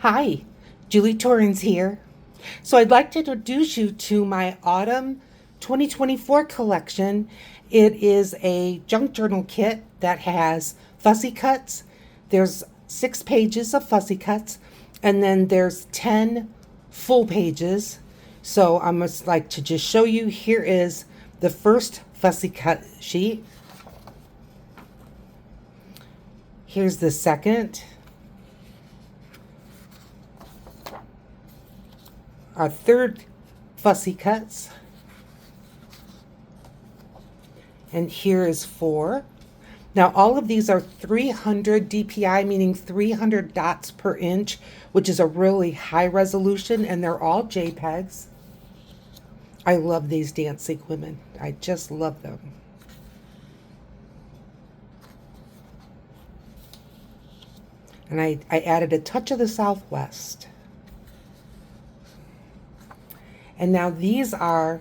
Hi, Julie Torrens here. So I'd like to introduce you to my Autumn 2024 collection. It is a junk journal kit that has Fussy Cuts. There's 6 pages of Fussy Cuts, and then there's 10 full pages. So I'm just like to just show you, here is the first Fussy Cut sheet. Here's the second. Our third Fussy Cuts. And here is 4. Now all of these are 300 DPI, meaning 300 dots per inch, which is a really high resolution, and they're all JPEGs. I love these dancing women. I just love them. And I added a touch of the Southwest. And now these are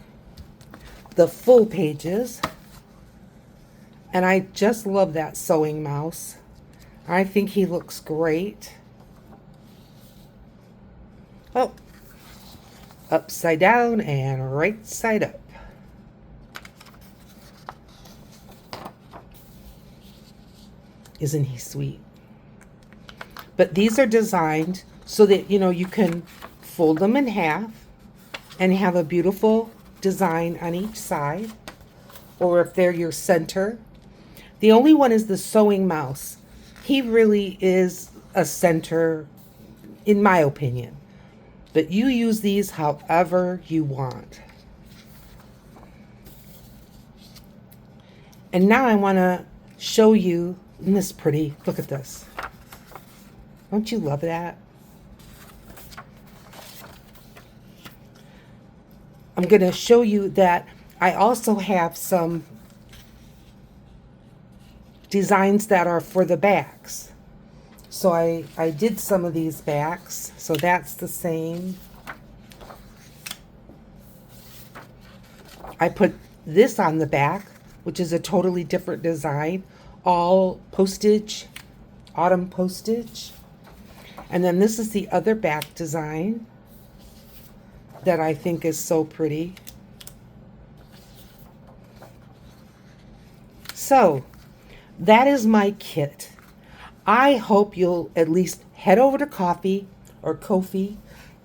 the full pages. And I just love that sewing mouse. I think he looks great. Oh, upside down and right side up. Isn't he sweet? But these are designed so that, you can fold them in half and have a beautiful design on each side, or if they're your center. The only one is the sewing mouse. He really is a center, in my opinion. But you use these however you want. And now I want to show you, isn't this pretty? Look at this. Don't you love that? I'm going to show you that I also have some designs that are for the backs. So I did some of these backs. So that's the same. I put this on the back, which is a totally different design. All postage, autumn postage. And then this is the other back design that I think is so pretty. So that is my kit. I hope you'll at least head over to Ko-fi,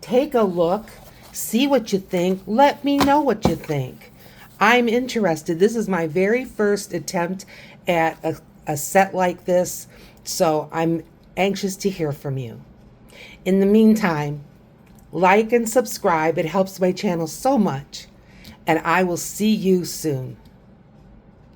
take a look, see what you think, let me know what you think. I'm interested. This is my very first attempt at a set like this, so I'm anxious to hear from you. In the meantime, like and subscribe. It helps my channel so much. And I will see you soon.